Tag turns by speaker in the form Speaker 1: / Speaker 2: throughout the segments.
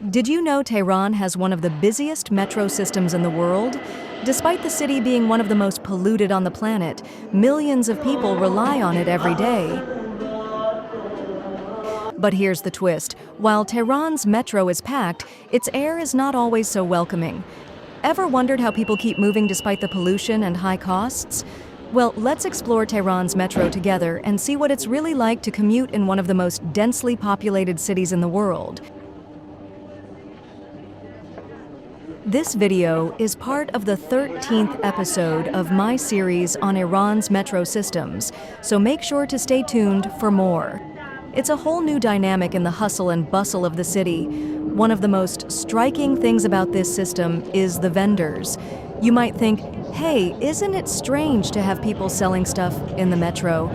Speaker 1: Did you know Tehran has one of the busiest metro systems in the world? Despite the city being one of the most polluted on the planet, millions of people rely on it every day. But here's the twist. While Tehran's metro is packed, its air is not always so welcoming. Ever wondered how people keep moving despite the pollution and high costs? Well, let's explore Tehran's metro together and see what it's really like to commute in one of the most densely populated cities in the world. This video is part of the 13th episode of my series on Iran's metro systems, so make sure to stay tuned for more. It's a whole new dynamic in the hustle and bustle of the city. One of the most striking things about this system is the vendors. You might think, hey, isn't it strange to have people selling stuff in the metro?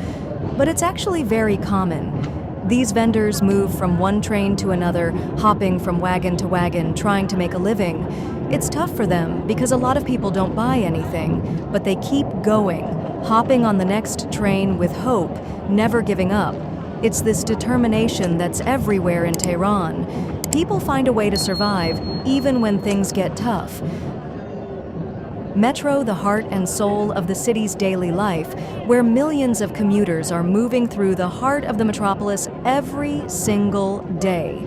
Speaker 1: But it's actually very common. These vendors move from one train to another, hopping from wagon to wagon, trying to make a living. It's tough for them because a lot of people don't buy anything, but they keep going, hopping on the next train with hope, never giving up. It's this determination that's everywhere in Tehran. People find a way to survive, even when things get tough. Metro, the heart and soul of the city's daily life, where millions of commuters are moving through the heart of the metropolis every single day.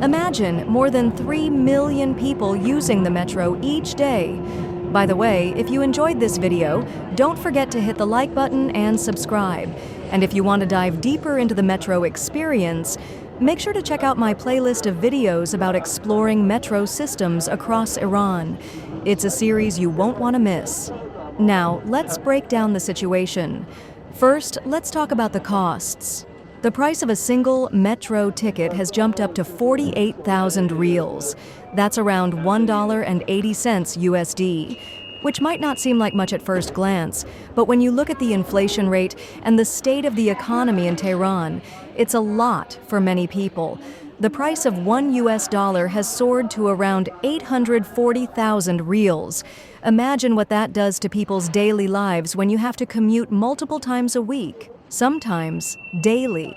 Speaker 1: Imagine more than 3 million people using the metro each day. By the way, if you enjoyed this video, don't forget to hit the like button and subscribe. And if you want to dive deeper into the metro experience, make sure to check out my playlist of videos about exploring metro systems across Iran. It's a series you won't want to miss. Now, let's break down the situation. First, let's talk about the costs. The price of a single metro ticket has jumped up to 48,000 reals. That's around $1.80 USD, which might not seem like much at first glance, but when you look at the inflation rate and the state of the economy in Tehran, it's a lot for many people. The price of $1 has soared to around 840,000 reals. Imagine what that does to people's daily lives when you have to commute multiple times a week, sometimes daily.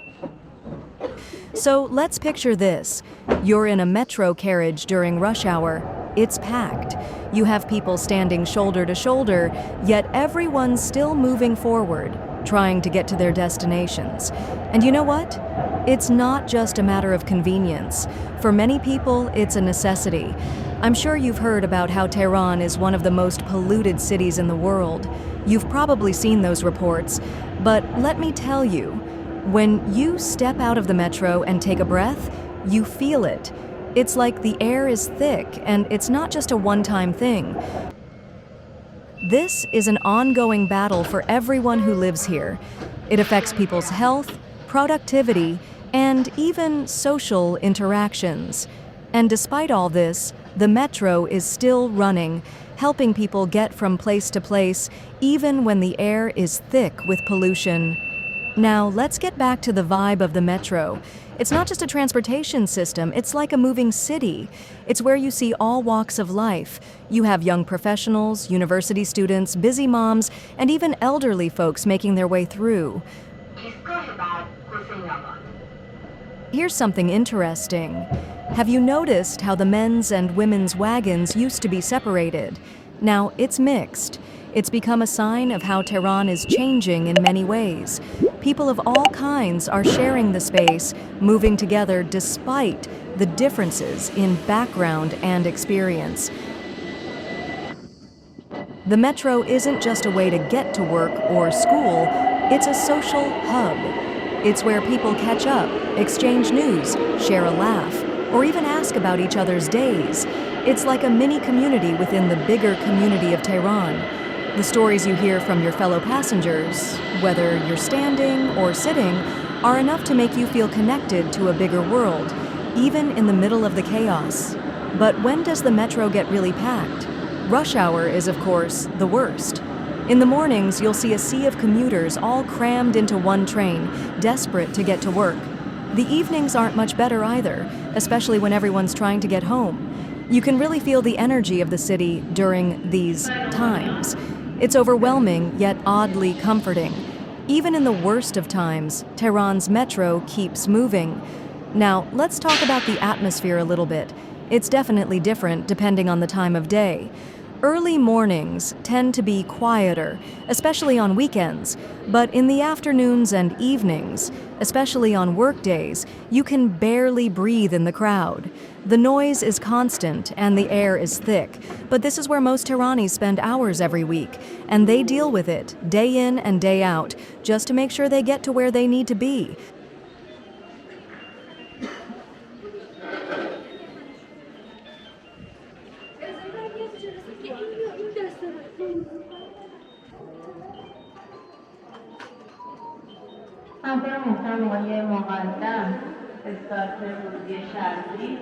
Speaker 1: So let's picture this. You're in a metro carriage during rush hour. It's packed. You have people standing shoulder to shoulder, yet everyone's still moving forward, trying to get to their destinations. And you know what? It's not just a matter of convenience. For many people, it's a necessity. I'm sure you've heard about how Tehran is one of the most polluted cities in the world. You've probably seen those reports. But let me tell you, when you step out of the metro and take a breath, you feel it. It's like the air is thick, and it's not just a one-time thing. This is an ongoing battle for everyone who lives here. It affects people's health, productivity, and even social interactions. And despite all this, the metro is still running, helping people get from place to place, even when the air is thick with pollution. Now, let's get back to the vibe of the metro. It's not just a transportation system, it's like a moving city. It's where you see all walks of life. You have young professionals, university students, busy moms, and even elderly folks making their way through. Here's something interesting. Have you noticed how the men's and women's wagons used to be separated? Now, it's mixed. It's become a sign of how Tehran is changing in many ways. People of all kinds are sharing the space, moving together despite the differences in background and experience. The metro isn't just a way to get to work or school, it's a social hub. It's where people catch up, exchange news, share a laugh, or even ask about each other's days. It's like a mini community within the bigger community of Tehran. The stories you hear from your fellow passengers, whether you're standing or sitting, are enough to make you feel connected to a bigger world, even in the middle of the chaos. But when does the metro get really packed? Rush hour is, of course, the worst. In the mornings, you'll see a sea of commuters all crammed into one train, desperate to get to work. The evenings aren't much better either, especially when everyone's trying to get home. You can really feel the energy of the city during these times. It's overwhelming, yet oddly comforting. Even in the worst of times, Tehran's metro keeps moving. Now, let's talk about the atmosphere a little bit. It's definitely different depending on the time of day. Early mornings tend to be quieter, especially on weekends, but in the afternoons and evenings, especially on workdays, you can barely breathe in the crowd. The noise is constant and the air is thick, but this is where most Tehranis spend hours every week, and they deal with it day in and day out just to make sure they get to where they need to be.
Speaker 2: همکار محترم آقای مقدم استارت ورودی شرقی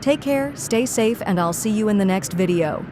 Speaker 1: Take care, stay safe, and I'll see you in the next video.